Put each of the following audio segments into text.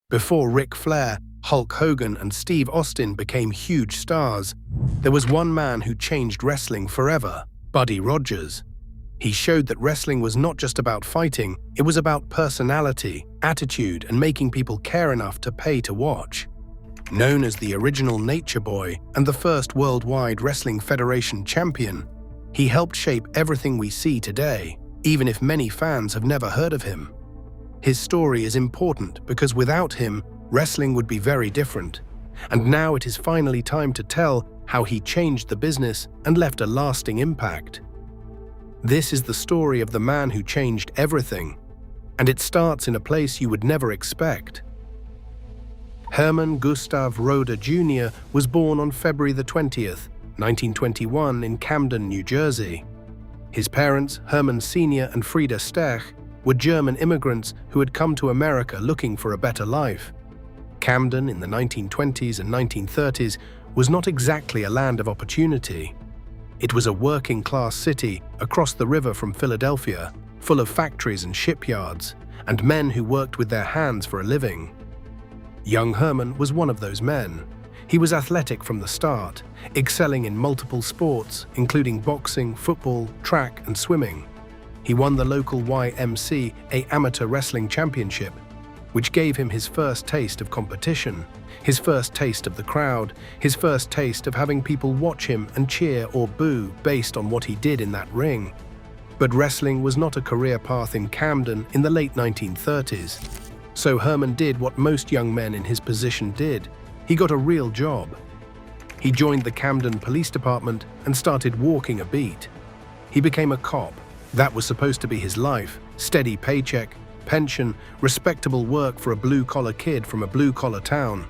Before Ric Flair, Hulk Hogan, and Steve Austin became huge stars, there was one man who changed wrestling forever: Buddy Rogers. He showed that wrestling was not just about fighting, it was about personality, attitude, and making people care enough to pay to watch. Known as the original Nature Boy and the first Worldwide Wrestling Federation champion, he helped shape everything we see today, even if many fans have never heard of him. His story is important because without him, wrestling would be very different. And now it is finally time to tell how he changed the business and left a lasting impact. This is the story of the man who changed everything, and it starts in a place you would never expect. Herman Gustav Roeder Jr. was born on February the 20th, 1921 in Camden, New Jersey. His parents, Herman Sr. and Frieda Stech, were German immigrants who had come to America looking for a better life. Camden in the 1920s and 1930s was not exactly a land of opportunity. It was a working-class city across the river from Philadelphia, full of factories and shipyards, and men who worked with their hands for a living. Young Herman was one of those men. He was athletic from the start, excelling in multiple sports, including boxing, football, track, and swimming. He won the local YMCA Amateur Wrestling Championship, which gave him his first taste of competition, his first taste of the crowd, his first taste of having people watch him and cheer or boo based on what he did in that ring. But wrestling was not a career path in Camden in the late 1930s. So Herman did what most young men in his position did. He got a real job. He joined the Camden Police Department and started walking a beat. He became a cop. That was supposed to be his life: steady paycheck, pension, respectable work for a blue-collar kid from a blue-collar town.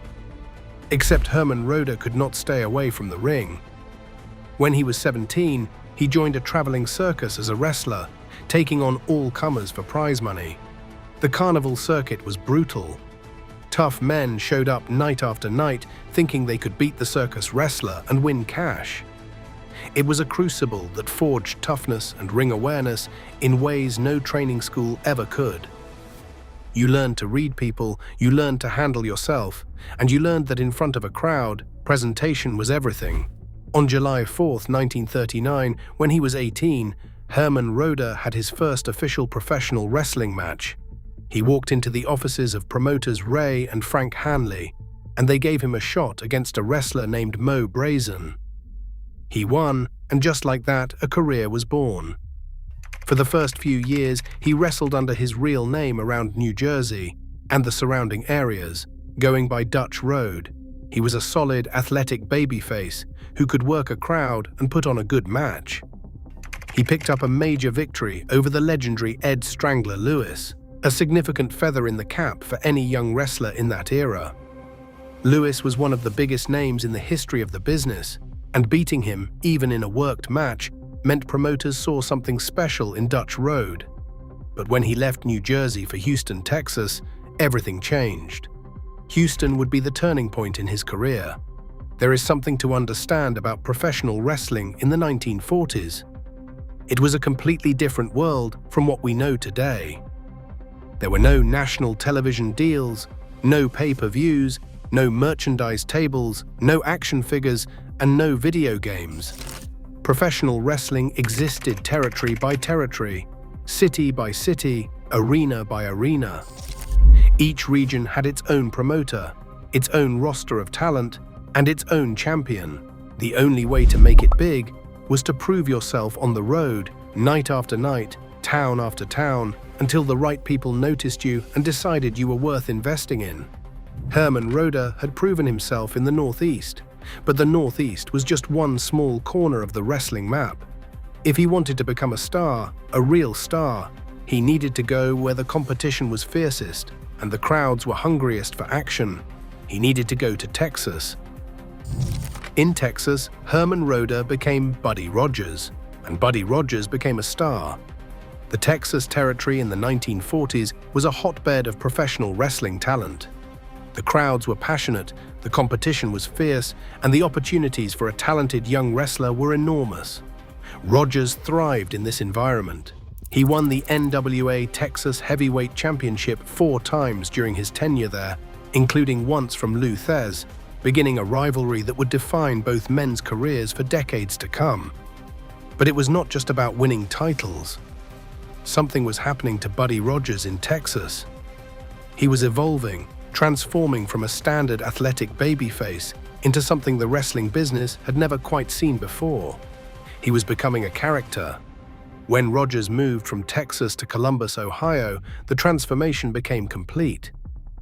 Except Herman Roeder could not stay away from the ring. When he was 17, he joined a traveling circus as a wrestler, taking on all comers for prize money. The carnival circuit was brutal. Tough men showed up night after night thinking they could beat the circus wrestler and win cash. It was a crucible that forged toughness and ring awareness in ways no training school ever could. You learned to read people, you learned to handle yourself, and you learned that in front of a crowd, presentation was everything. On July 4th, 1939, when he was 18, Herman Roeder had his first official professional wrestling match. He walked into the offices of promoters Ray and Frank Hanley, and they gave him a shot against a wrestler named Mo Brazen. He won, and just like that, a career was born. For the first few years, he wrestled under his real name around New Jersey and the surrounding areas, going by Dutch Road. He was a solid, athletic babyface who could work a crowd and put on a good match. He picked up a major victory over the legendary Ed Strangler Lewis, a significant feather in the cap for any young wrestler in that era. Lewis was one of the biggest names in the history of the business, and beating him, even in a worked match, meant promoters saw something special in Dutch Road. But when he left New Jersey for Houston, Texas, everything changed. Houston would be the turning point in his career. There is something to understand about professional wrestling in the 1940s. It was a completely different world from what we know today. There were no national television deals, no pay-per-views, no merchandise tables, no action figures, and no video games. Professional wrestling existed territory by territory, city by city, arena by arena. Each region had its own promoter, its own roster of talent, and its own champion. The only way to make it big was to prove yourself on the road, night after night, town after town, until the right people noticed you and decided you were worth investing in. Herman Roeder had proven himself in the Northeast, but the Northeast was just one small corner of the wrestling map. If he wanted to become a star, a real star, he needed to go where the competition was fiercest and the crowds were hungriest for action. He needed to go to Texas. In Texas, Herman Roeder became Buddy Rogers, and Buddy Rogers became a star. The Texas territory in the 1940s was a hotbed of professional wrestling talent. The crowds were passionate, the competition was fierce, and the opportunities for a talented young wrestler were enormous. Rogers thrived in this environment. He won the NWA Texas Heavyweight Championship 4 times during his tenure there, including once from Lou Thez, beginning a rivalry that would define both men's careers for decades to come. But it was not just about winning titles. Something was happening to Buddy Rogers in Texas. He was evolving, transforming from a standard athletic babyface into something the wrestling business had never quite seen before. He was becoming a character. When Rogers moved from Texas to Columbus, Ohio, the transformation became complete.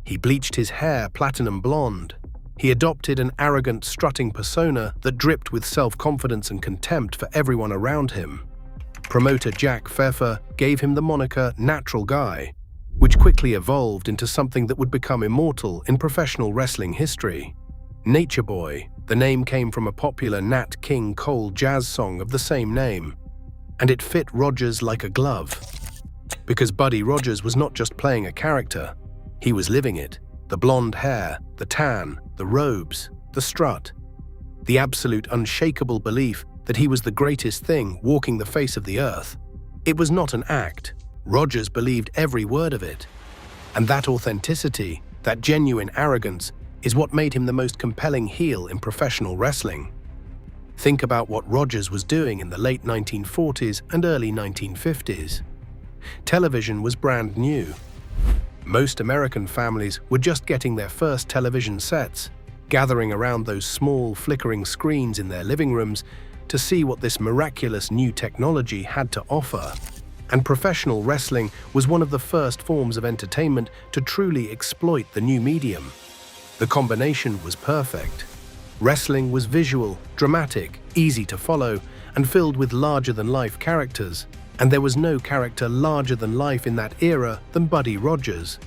He bleached his hair platinum blonde. He adopted an arrogant, strutting persona that dripped with self-confidence and contempt for everyone around him. Promoter Jack Pfeffer gave him the moniker Natural Guy, which quickly evolved into something that would become immortal in professional wrestling history. Nature Boy, the name came from a popular Nat King Cole jazz song of the same name, and it fit Rogers like a glove. Because Buddy Rogers was not just playing a character, he was living it. The blonde hair, the tan, the robes, the strut. The absolute unshakable belief that he was the greatest thing walking the face of the earth. It was not an act. Rogers believed every word of it. And that authenticity, that genuine arrogance, is what made him the most compelling heel in professional wrestling. Think about what Rogers was doing in the late 1940s and early 1950s. Television was brand new. Most American families were just getting their first television sets, gathering around those small, flickering screens in their living rooms to see what this miraculous new technology had to offer. And professional wrestling was one of the first forms of entertainment to truly exploit the new medium. The combination was perfect. Wrestling was visual, dramatic, easy to follow, and filled with larger-than-life characters. And there was no character larger than life in that era than Buddy Rogers.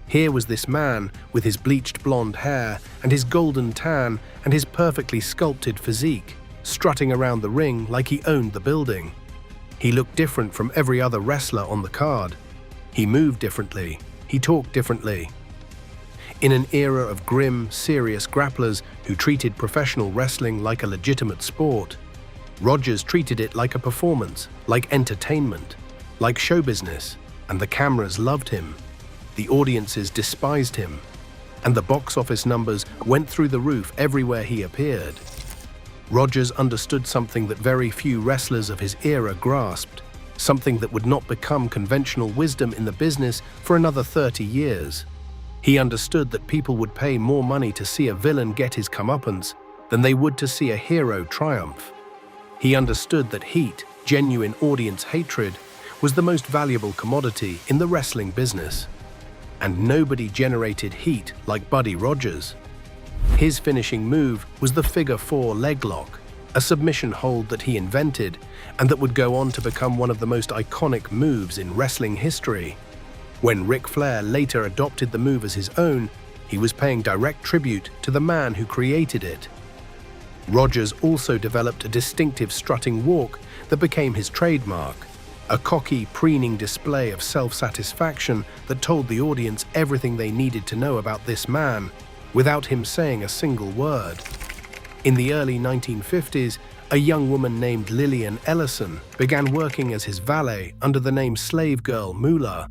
Here was this man with his bleached blonde hair and his golden tan and his perfectly sculpted physique, strutting around the ring like he owned the building. He looked different from every other wrestler on the card. He moved differently. He talked differently. In an era of grim, serious grapplers who treated professional wrestling like a legitimate sport, Rogers treated it like a performance, like entertainment, like show business, and the cameras loved him. The audiences despised him, and the box office numbers went through the roof everywhere he appeared. Rogers understood something that very few wrestlers of his era grasped, something that would not become conventional wisdom in the business for another 30 years. He understood that people would pay more money to see a villain get his comeuppance than they would to see a hero triumph. He understood that heat, genuine audience hatred, was the most valuable commodity in the wrestling business. And nobody generated heat like Buddy Rogers. His finishing move was the figure 4 leg lock, a submission hold that he invented and that would go on to become one of the most iconic moves in wrestling history. When Ric Flair later adopted the move as his own, he was paying direct tribute to the man who created it. Rogers also developed a distinctive strutting walk that became his trademark, a cocky, preening display of self-satisfaction that told the audience everything they needed to know about this man, without him saying a single word. In the early 1950s, a young woman named Lillian Ellison began working as his valet under the name Slave Girl Moolah.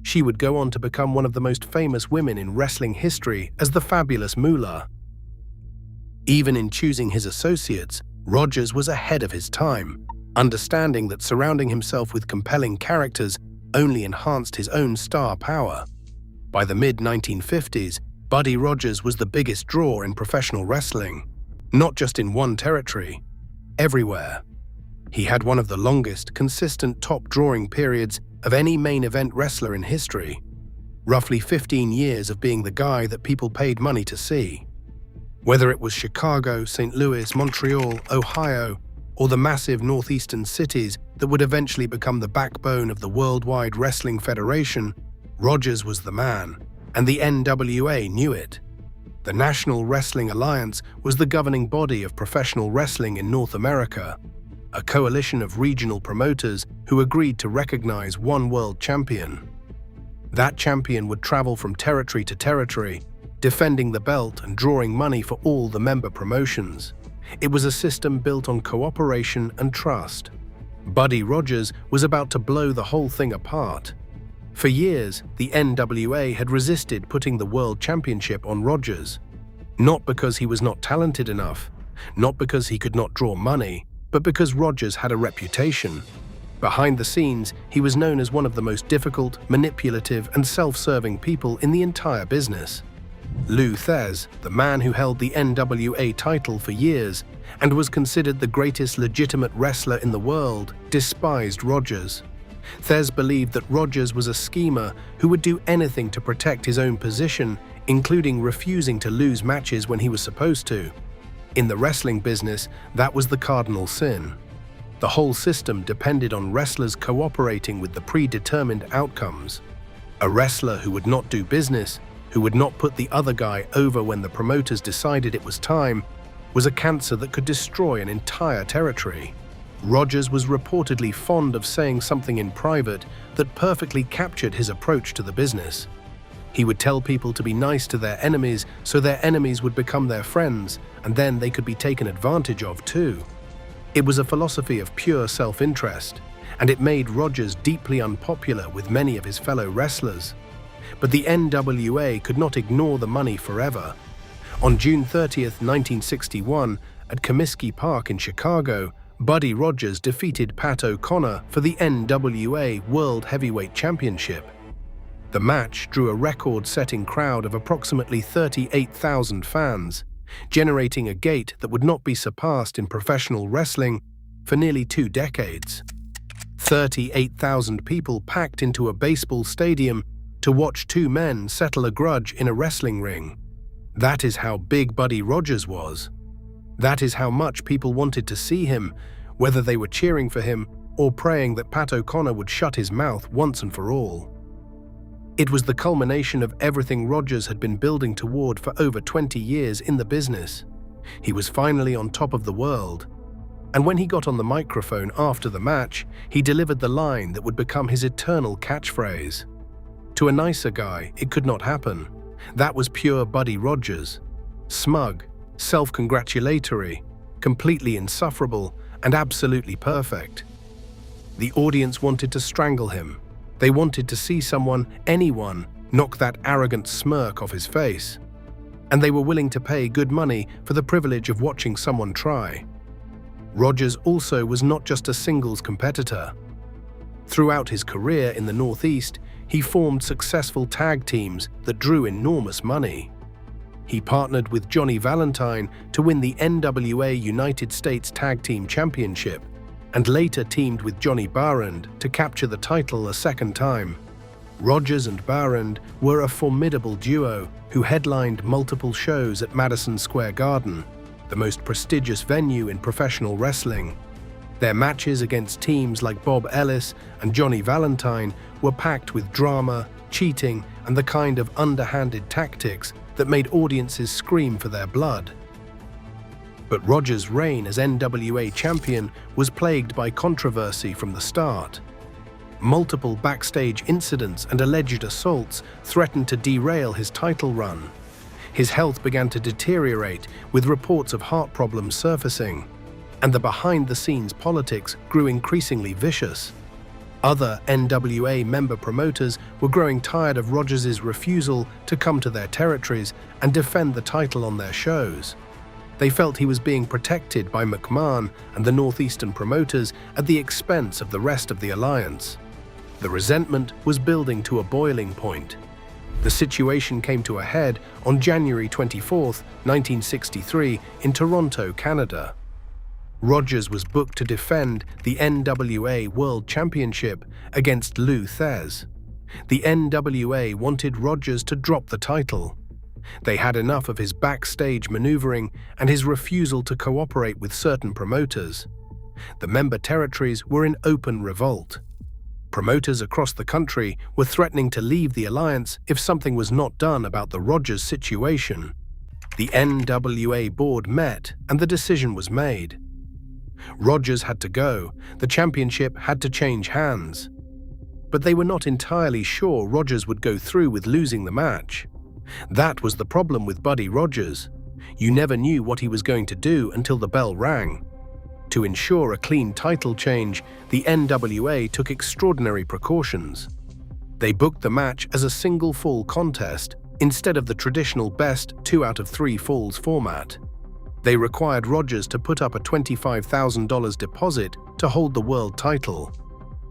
She would go on to become one of the most famous women in wrestling history as the Fabulous Moolah. Even in choosing his associates, Rogers was ahead of his time, understanding that surrounding himself with compelling characters only enhanced his own star power. By the mid-1950s, Buddy Rogers was the biggest draw in professional wrestling, not just in one territory, everywhere. He had one of the longest, consistent top drawing periods of any main event wrestler in history, roughly 15 years of being the guy that people paid money to see. Whether it was Chicago, St. Louis, Montreal, Ohio, or the massive northeastern cities that would eventually become the backbone of the Worldwide Wrestling Federation, Rogers was the man, and the NWA knew it. The National Wrestling Alliance was the governing body of professional wrestling in North America, a coalition of regional promoters who agreed to recognize one world champion. That champion would travel from territory to territory, defending the belt and drawing money for all the member promotions. It was a system built on cooperation and trust. Buddy Rogers was about to blow the whole thing apart. For years, the NWA had resisted putting the World Championship on Rogers. Not because he was not talented enough, not because he could not draw money, but because Rogers had a reputation. Behind the scenes, he was known as one of the most difficult, manipulative, and self-serving people in the entire business. Lou Thesz, the man who held the NWA title for years and was considered the greatest legitimate wrestler in the world, despised Rogers. Thesz believed that Rogers was a schemer who would do anything to protect his own position, including refusing to lose matches when he was supposed to. In the wrestling business, that was the cardinal sin. The whole system depended on wrestlers cooperating with the predetermined outcomes. A wrestler who would not do business, who would not put the other guy over when the promoters decided it was time, was a cancer that could destroy an entire territory. Rogers was reportedly fond of saying something in private that perfectly captured his approach to the business. He would tell people to be nice to their enemies so their enemies would become their friends, and then they could be taken advantage of too. It was a philosophy of pure self-interest, and it made Rogers deeply unpopular with many of his fellow wrestlers. But the NWA could not ignore the money forever. On June 30th, 1961, at Comiskey Park in Chicago, Buddy Rogers defeated Pat O'Connor for the NWA World Heavyweight Championship. The match drew a record-setting crowd of approximately 38,000 fans, generating a gate that would not be surpassed in professional wrestling for nearly 2 decades. 38,000 people packed into a baseball stadium to watch 2 men settle a grudge in a wrestling ring. That is how big Buddy Rogers was. That is how much people wanted to see him, whether they were cheering for him or praying that Pat O'Connor would shut his mouth once and for all. It was the culmination of everything Rogers had been building toward for over 20 years in the business. He was finally on top of the world. And when he got on the microphone after the match, he delivered the line that would become his eternal catchphrase. To a nicer guy, it could not happen. That was pure Buddy Rogers. Smug, self-congratulatory, completely insufferable, and absolutely perfect. The audience wanted to strangle him. They wanted to see someone, anyone, knock that arrogant smirk off his face. And they were willing to pay good money for the privilege of watching someone try. Rogers also was not just a singles competitor. Throughout his career in the Northeast, he formed successful tag teams that drew enormous money. He partnered with Johnny Valentine to win the NWA United States Tag Team Championship, and later teamed with Johnny Barand to capture the title a second time. Rogers and Barand were a formidable duo who headlined multiple shows at Madison Square Garden, the most prestigious venue in professional wrestling. Their matches against teams like Bob Ellis and Johnny Valentine were packed with drama, cheating, and the kind of underhanded tactics that made audiences scream for their blood. But Rogers' reign as NWA champion was plagued by controversy from the start. Multiple backstage incidents and alleged assaults threatened to derail his title run. His health began to deteriorate, with reports of heart problems surfacing, and the behind-the-scenes politics grew increasingly vicious. Other NWA member promoters were growing tired of Rogers' refusal to come to their territories and defend the title on their shows. They felt he was being protected by McMahon and the Northeastern promoters at the expense of the rest of the alliance. The resentment was building to a boiling point. The situation came to a head on January 24, 1963, in Toronto, Canada. Rogers was booked to defend the NWA World Championship against Lou Thesz. The NWA wanted Rogers to drop the title. They had enough of his backstage maneuvering and his refusal to cooperate with certain promoters. The member territories were in open revolt. Promoters across the country were threatening to leave the alliance if something was not done about the Rogers situation. The NWA board met and the decision was made. Rogers had to go. The championship had to change hands. But they were not entirely sure Rogers would go through with losing the match. That was the problem with Buddy Rogers. You never knew what he was going to do until the bell rang. To ensure a clean title change, the NWA took extraordinary precautions. They booked the match as a single fall contest instead of the traditional best 2 out of 3 falls format. They required Rogers to put up a $25,000 deposit to hold the world title,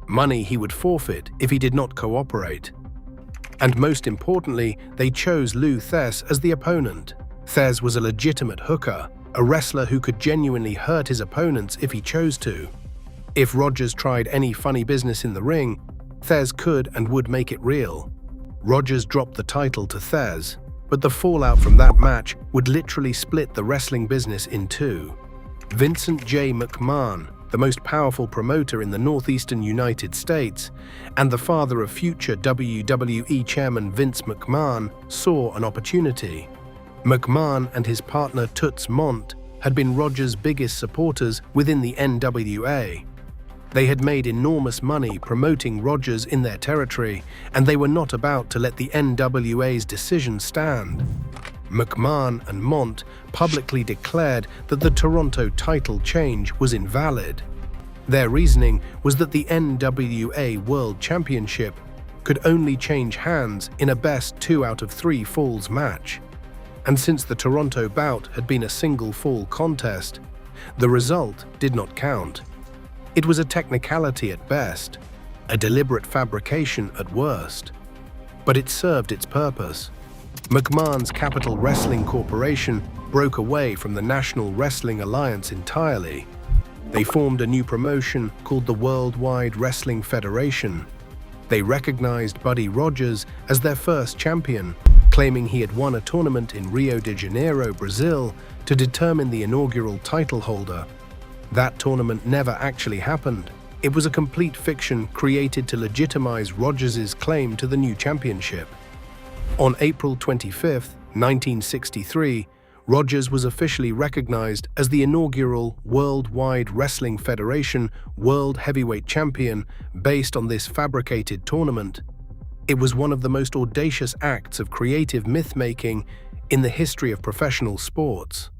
money he would forfeit if he did not cooperate. And most importantly, they chose Lou Thesz as the opponent. Thesz was a legitimate hooker, a wrestler who could genuinely hurt his opponents if he chose to. If Rogers tried any funny business in the ring, Thesz could and would make it real. Rogers dropped the title to Thesz, but the fallout from that match would literally split the wrestling business in two. Vincent J. McMahon, the most powerful promoter in the northeastern United States, and the father of future WWE chairman Vince McMahon, saw an opportunity. McMahon and his partner Toots Mondt had been Rogers' biggest supporters within the NWA. They had made enormous money promoting Rogers in their territory, and they were not about to let the NWA's decision stand. McMahon and Mondt publicly declared that the Toronto title change was invalid. Their reasoning was that the NWA World Championship could only change hands in a best 2 out of 3 falls match. And since the Toronto bout had been a single fall contest, the result did not count. It was a technicality at best, a deliberate fabrication at worst. But it served its purpose. McMahon's Capital Wrestling Corporation broke away from the National Wrestling Alliance entirely. They formed a new promotion called the Worldwide Wrestling Federation. They recognized Buddy Rogers as their first champion, claiming he had won a tournament in Rio de Janeiro, Brazil, to determine the inaugural title holder. That tournament never actually happened. It was a complete fiction created to legitimize Rogers' claim to the new championship. On April 25, 1963, Rogers was officially recognized as the inaugural Worldwide Wrestling Federation World Heavyweight Champion based on this fabricated tournament. It was one of the most audacious acts of creative myth-making in the history of professional sports.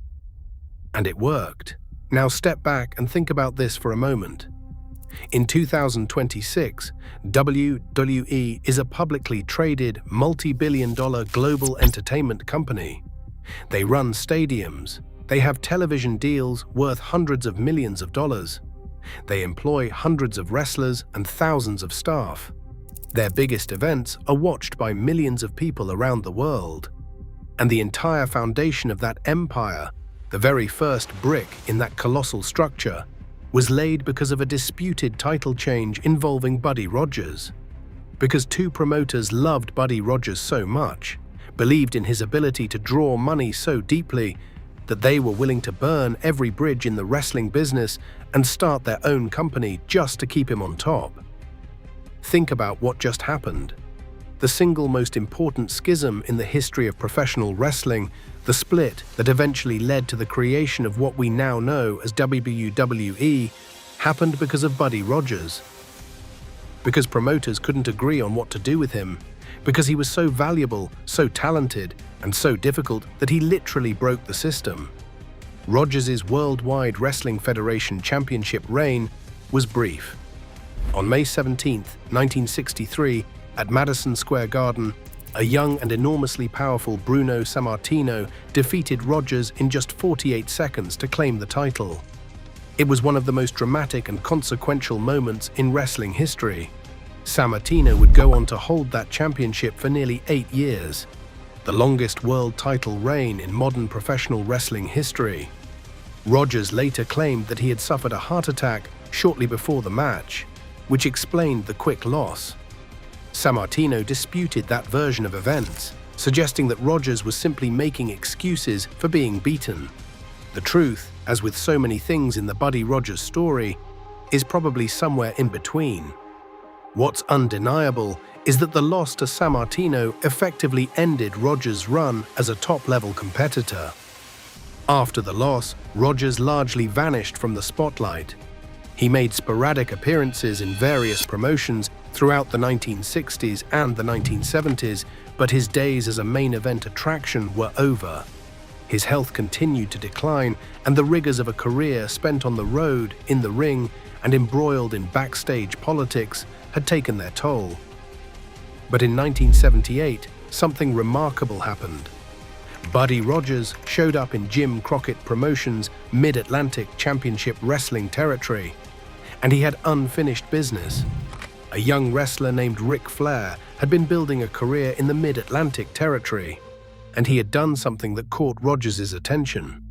And it worked. Now step back and think about this for a moment. In 2026, WWE is a publicly traded, multi-billion-dollar global entertainment company. They run stadiums. They have television deals worth hundreds of millions of dollars. They employ hundreds of wrestlers and thousands of staff. Their biggest events are watched by millions of people around the world. And the entire foundation of that empire, the very first brick in that colossal structure, was laid because of a disputed title change involving Buddy Rogers. Because two promoters loved Buddy Rogers so much, believed in his ability to draw money so deeply, that they were willing to burn every bridge in the wrestling business and start their own company just to keep him on top. Think about what just happened. The single most important schism in the history of professional wrestling, the split that eventually led to the creation of what we now know as WWE, happened because of Buddy Rogers. Because promoters couldn't agree on what to do with him. Because he was so valuable, so talented, and so difficult that he literally broke the system. Rogers' Worldwide Wrestling Federation Championship reign was brief. On May 17, 1963, at Madison Square Garden, a young and enormously powerful Bruno Sammartino defeated Rogers in just 48 seconds to claim the title. It was one of the most dramatic and consequential moments in wrestling history. Sammartino would go on to hold that championship for nearly 8 years, the longest world title reign in modern professional wrestling history. Rogers later claimed that he had suffered a heart attack shortly before the match, which explained the quick loss. Sammartino disputed that version of events, suggesting that Rogers was simply making excuses for being beaten. The truth, as with so many things in the Buddy Rogers story, is probably somewhere in between. What's undeniable is that the loss to Sammartino effectively ended Rogers' run as a top-level competitor. After the loss, Rogers largely vanished from the spotlight. He made sporadic appearances in various promotions throughout the 1960s and the 1970s, but his days as a main event attraction were over. His health continued to decline, and the rigors of a career spent on the road, in the ring, and embroiled in backstage politics had taken their toll. But in 1978, something remarkable happened. Buddy Rogers showed up in Jim Crockett Promotions' Mid-Atlantic Championship Wrestling territory, and he had unfinished business. A young wrestler named Ric Flair had been building a career in the Mid-Atlantic territory, and he had done something that caught Rogers' attention.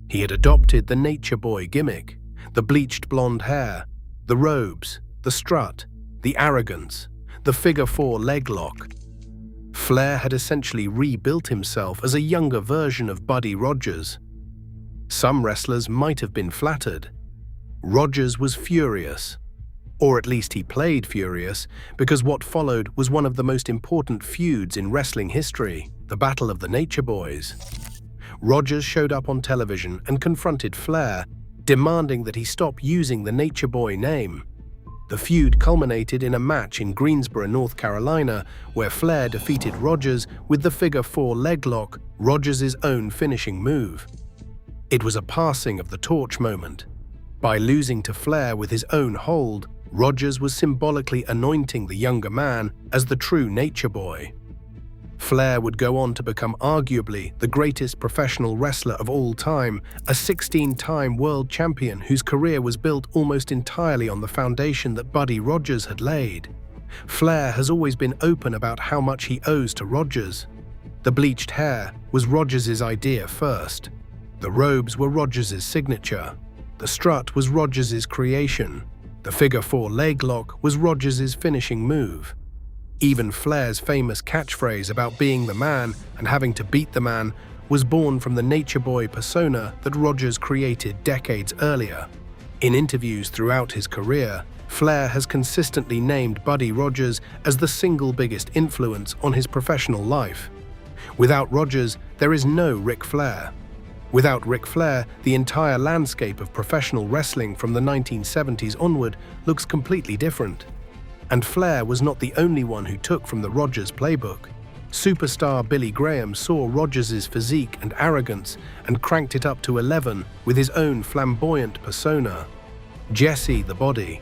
He had adopted the Nature Boy gimmick, the bleached blonde hair, the robes, the strut, the arrogance, the figure-4 leg lock. Flair had essentially rebuilt himself as a younger version of Buddy Rogers. Some wrestlers might have been flattered. Rogers was furious. Or at least he played furious, because what followed was one of the most important feuds in wrestling history, the Battle of the Nature Boys. Rogers showed up on television and confronted Flair, demanding that he stop using the Nature Boy name. The feud culminated in a match in Greensboro, North Carolina, where Flair defeated Rogers with the figure-4 leg lock, Rogers' own finishing move. It was a passing of the torch moment. By losing to Flair with his own hold, Rogers was symbolically anointing the younger man as the true Nature Boy. Flair would go on to become arguably the greatest professional wrestler of all time, a 16-time world champion whose career was built almost entirely on the foundation that Buddy Rogers had laid. Flair has always been open about how much he owes to Rogers. The bleached hair was Rogers' idea first. The robes were Rogers' signature. The strut was Rogers' creation. The figure-4 leg lock was Rogers' finishing move. Even Flair's famous catchphrase about being the man and having to beat the man was born from the Nature Boy persona that Rogers created decades earlier. In interviews throughout his career, Flair has consistently named Buddy Rogers as the single biggest influence on his professional life. Without Rogers, there is no Ric Flair. Without Ric Flair, the entire landscape of professional wrestling from the 1970s onward looks completely different. And Flair was not the only one who took from the Rogers playbook. Superstar Billy Graham saw Rogers' physique and arrogance and cranked it up to 11 with his own flamboyant persona. Jesse the Body.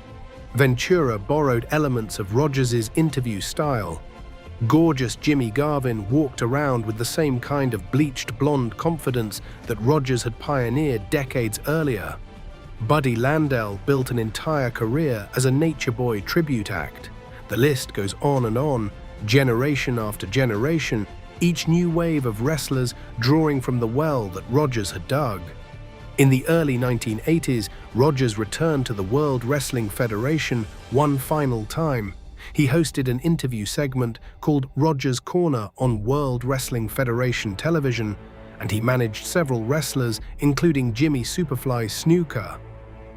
Ventura borrowed elements of Rogers' interview style. Gorgeous Jimmy Garvin walked around with the same kind of bleached blonde confidence that Rogers had pioneered decades earlier. Buddy Landel built an entire career as a Nature Boy tribute act. The list goes on and on, generation after generation, each new wave of wrestlers drawing from the well that Rogers had dug. In the early 1980s, Rogers returned to the World Wrestling Federation one final time. He hosted an interview segment called Rogers' Corner on World Wrestling Federation television, and he managed several wrestlers, including Jimmy Superfly Snuka.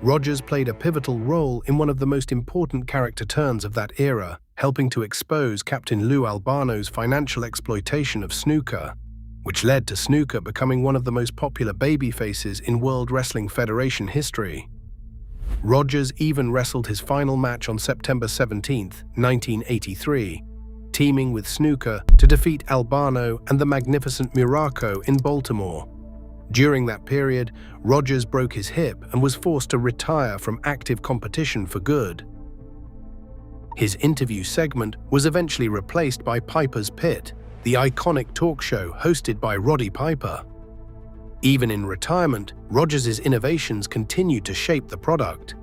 Rogers played a pivotal role in one of the most important character turns of that era, helping to expose Captain Lou Albano's financial exploitation of Snuka, which led to Snuka becoming one of the most popular babyfaces in World Wrestling Federation history. Rogers even wrestled his final match on September 17, 1983, teaming with Snuka to defeat Albano and the Magnificent Muraco in Baltimore. During that period, Rogers broke his hip and was forced to retire from active competition for good. His interview segment was eventually replaced by Piper's Pit, the iconic talk show hosted by Roddy Piper. Even in retirement, Rogers' innovations continued to shape the product.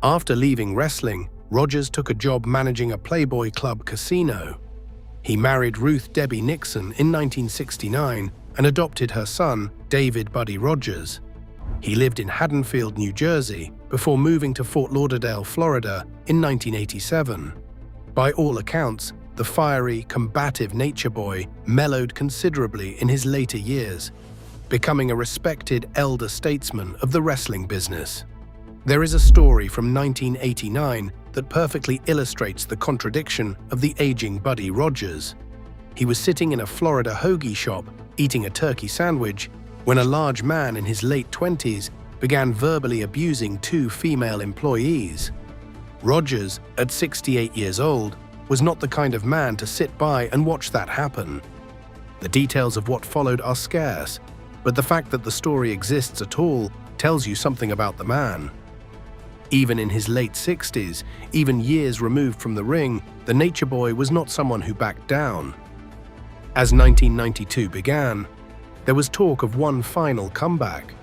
After leaving wrestling, Rogers took a job managing a Playboy Club casino. He married Ruth Debbie Nixon in 1969 and adopted her son, David Buddy Rogers. He lived in Haddonfield, New Jersey, before moving to Fort Lauderdale, Florida in 1987. By all accounts, the fiery, combative Nature Boy mellowed considerably in his later years, becoming a respected elder statesman of the wrestling business. There is a story from 1989 that perfectly illustrates the contradiction of the aging Buddy Rogers. He was sitting in a Florida hoagie shop, eating a turkey sandwich, when a large man in his late 20s began verbally abusing two female employees. Rogers, at 68 years old, was not the kind of man to sit by and watch that happen. The details of what followed are scarce, but the fact that the story exists at all tells you something about the man. Even in his late 60s, even years removed from the ring, the Nature Boy was not someone who backed down. As 1992 began, there was talk of one final comeback.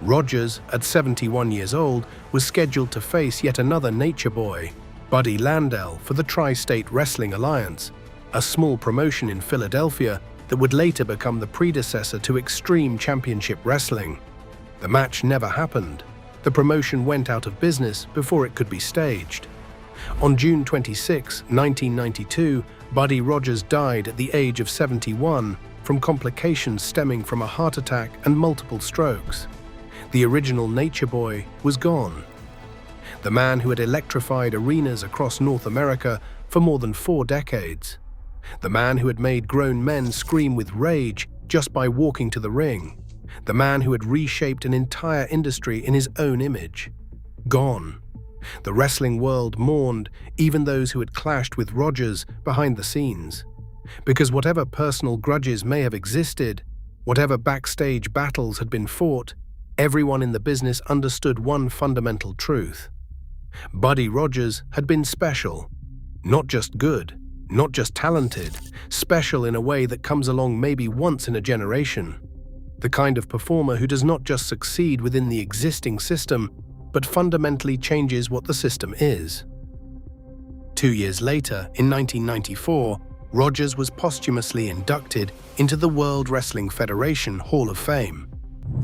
Rogers, at 71 years old, was scheduled to face yet another Nature Boy, Buddy Landel, for the Tri-State Wrestling Alliance, a small promotion in Philadelphia that would later become the predecessor to Extreme Championship Wrestling. The match never happened. The promotion went out of business before it could be staged. On June 26, 1992, Buddy Rogers died at the age of 71 from complications stemming from a heart attack and multiple strokes. The original Nature Boy was gone. The man who had electrified arenas across North America for more than 4 decades. The man who had made grown men scream with rage just by walking to the ring. The man who had reshaped an entire industry in his own image. Gone. The wrestling world mourned even those who had clashed with Rogers behind the scenes. Because whatever personal grudges may have existed, whatever backstage battles had been fought, everyone in the business understood one fundamental truth. Buddy Rogers had been special. Not just good, not just talented, special in a way that comes along maybe once in a generation. The kind of performer who does not just succeed within the existing system, but fundamentally changes what the system is. 2 years later, in 1994, Rogers was posthumously inducted into the World Wrestling Federation Hall of Fame.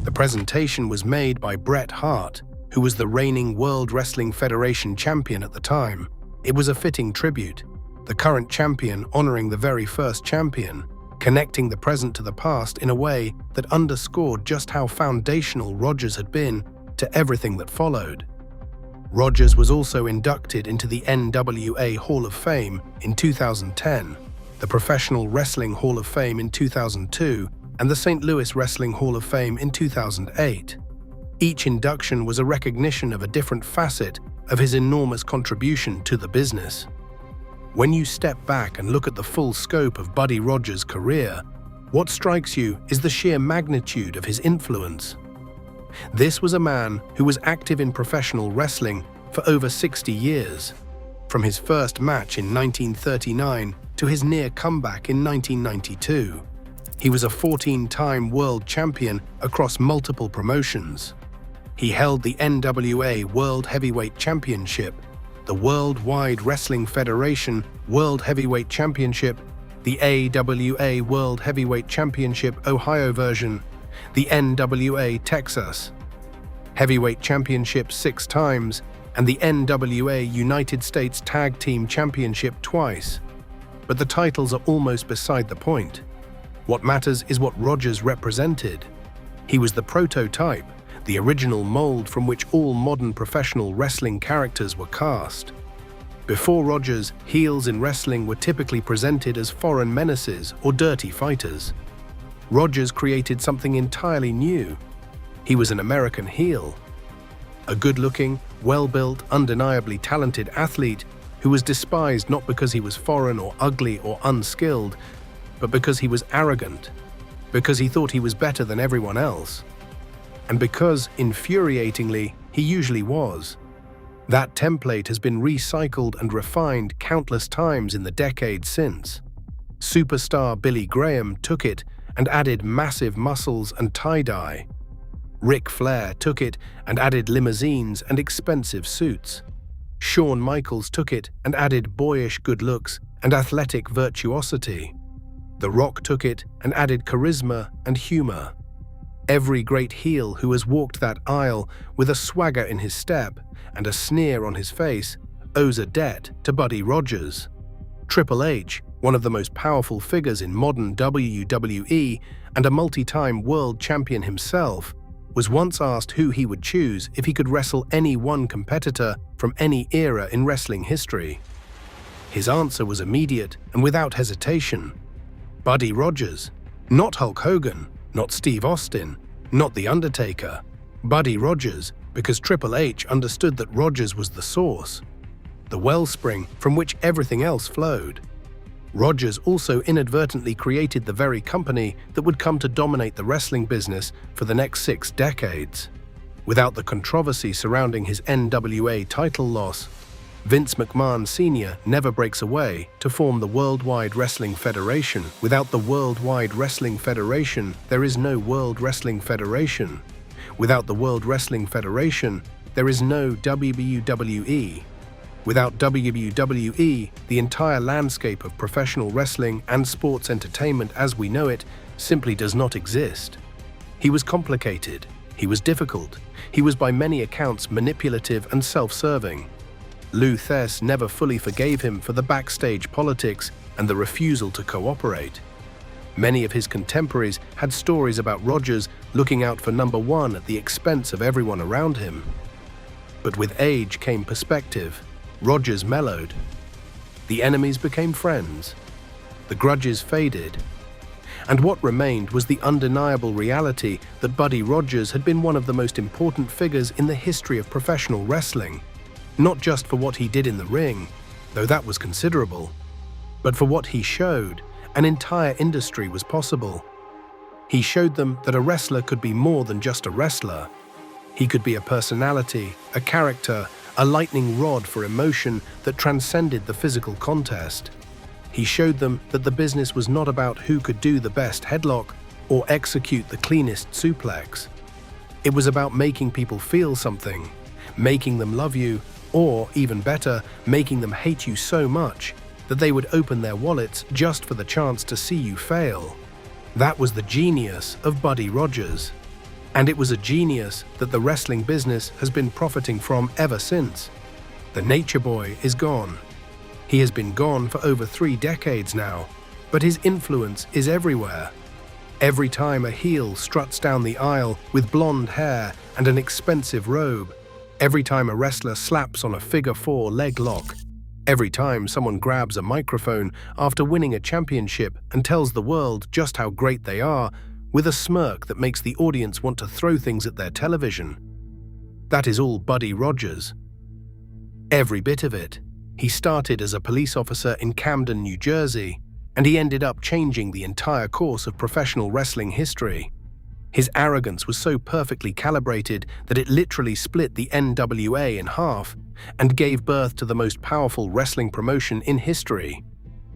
The presentation was made by Bret Hart, who was the reigning World Wrestling Federation champion at the time. It was a fitting tribute, the current champion honoring the very first champion, connecting the present to the past in a way that underscored just how foundational Rogers had been to everything that followed. Rogers was also inducted into the NWA Hall of Fame in 2010, the Professional Wrestling Hall of Fame in 2002, and the St. Louis Wrestling Hall of Fame in 2008. Each induction was a recognition of a different facet of his enormous contribution to the business. When you step back and look at the full scope of Buddy Rogers' career, what strikes you is the sheer magnitude of his influence. This was a man who was active in professional wrestling for over 60 years, from his first match in 1939 to his near comeback in 1992. He was a 14-time world champion across multiple promotions. He held the NWA World Heavyweight Championship, the Worldwide Wrestling Federation World Heavyweight Championship, the AWA World Heavyweight Championship Ohio version, the NWA Texas Heavyweight Championship 6 times, and the NWA United States Tag Team Championship twice. But the titles are almost beside the point. What matters is what Rogers represented. He was the prototype, the original mold from which all modern professional wrestling characters were cast. Before Rogers, heels in wrestling were typically presented as foreign menaces or dirty fighters. Rogers created something entirely new. He was an American heel. A good-looking, well-built, undeniably talented athlete who was despised not because he was foreign or ugly or unskilled, but because he was arrogant, because he thought he was better than everyone else, and because, infuriatingly, he usually was. That template has been recycled and refined countless times in the decades since. Superstar Billy Graham took it and added massive muscles and tie-dye. Ric Flair took it and added limousines and expensive suits. Shawn Michaels took it and added boyish good looks and athletic virtuosity. The Rock took it and added charisma and humor. Every great heel who has walked that aisle with a swagger in his step and a sneer on his face owes a debt to Buddy Rogers. Triple H, one of the most powerful figures in modern WWE and a multi-time world champion himself, was once asked who he would choose if he could wrestle any one competitor from any era in wrestling history. His answer was immediate and without hesitation. Buddy Rogers. Not Hulk Hogan, not Steve Austin, not The Undertaker. Buddy Rogers, because Triple H understood that Rogers was the source, the wellspring from which everything else flowed. Rogers also inadvertently created the very company that would come to dominate the wrestling business for the next 6 decades. Without the controversy surrounding his NWA title loss, Vince McMahon Sr. never breaks away to form the Worldwide Wrestling Federation. Without the Worldwide Wrestling Federation, there is no World Wrestling Federation. Without the World Wrestling Federation, there is no WWE. Without WWE, the entire landscape of professional wrestling and sports entertainment as we know it simply does not exist. He was complicated. He was difficult. He was by many accounts manipulative and self-serving. Lou Thesz never fully forgave him for the backstage politics and the refusal to cooperate. Many of his contemporaries had stories about Rogers looking out for number one at the expense of everyone around him. But with age came perspective. Rogers mellowed. The enemies became friends. The grudges faded. And what remained was the undeniable reality that Buddy Rogers had been one of the most important figures in the history of professional wrestling. Not just for what he did in the ring, though that was considerable, but for what he showed. An entire industry was possible. He showed them that a wrestler could be more than just a wrestler. He could be a personality, a character, a lightning rod for emotion that transcended the physical contest. He showed them that the business was not about who could do the best headlock or execute the cleanest suplex. It was about making people feel something, making them love you, or, even better, making them hate you so much that they would open their wallets just for the chance to see you fail. That was the genius of Buddy Rogers. And it was a genius that the wrestling business has been profiting from ever since. The Nature Boy is gone. He has been gone for over 3 decades now, but his influence is everywhere. Every time a heel struts down the aisle with blonde hair and an expensive robe, every time a wrestler slaps on a figure-4 leg lock, every time someone grabs a microphone after winning a championship and tells the world just how great they are, with a smirk that makes the audience want to throw things at their television. That is all Buddy Rogers. Every bit of it. He started as a police officer in Camden, New Jersey, and he ended up changing the entire course of professional wrestling history. His arrogance was so perfectly calibrated that it literally split the NWA in half and gave birth to the most powerful wrestling promotion in history.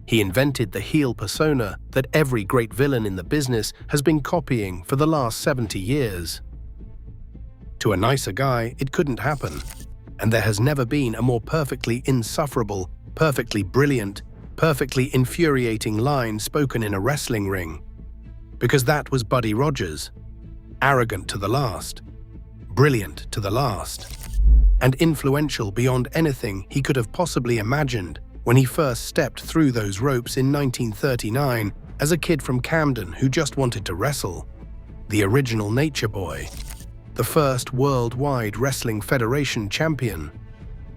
He invented the heel persona that every great villain in the business has been copying for the last 70 years. To a nicer guy, it couldn't happen. And there has never been a more perfectly insufferable, perfectly brilliant, perfectly infuriating line spoken in a wrestling ring. Because that was Buddy Rogers. Arrogant to the last. Brilliant to the last. And influential beyond anything he could have possibly imagined when he first stepped through those ropes in 1939 as a kid from Camden who just wanted to wrestle. The original Nature Boy. The first Worldwide Wrestling Federation champion.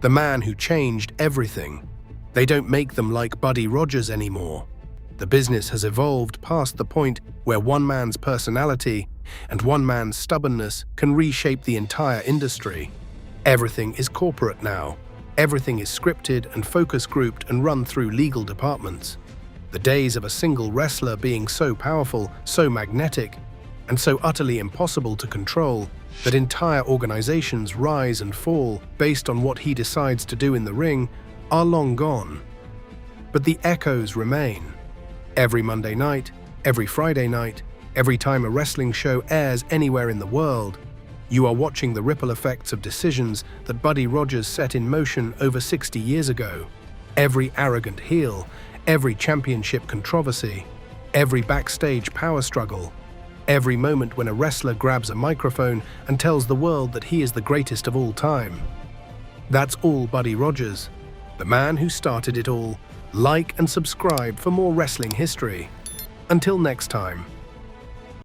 The man who changed everything. They don't make them like Buddy Rogers anymore. The business has evolved past the point where one man's personality and one man's stubbornness can reshape the entire industry. Everything is corporate now. Everything is scripted and focus grouped and run through legal departments. The days of a single wrestler being so powerful, so magnetic, and so utterly impossible to control that entire organizations rise and fall based on what he decides to do in the ring are long gone. But the echoes remain. Every Monday night, every Friday night, every time a wrestling show airs anywhere in the world, you are watching the ripple effects of decisions that Buddy Rogers set in motion over 60 years ago. Every arrogant heel, every championship controversy, every backstage power struggle, every moment when a wrestler grabs a microphone and tells the world that he is the greatest of all time. That's all Buddy Rogers, the man who started it all. Like and subscribe for more wrestling history. Until next time.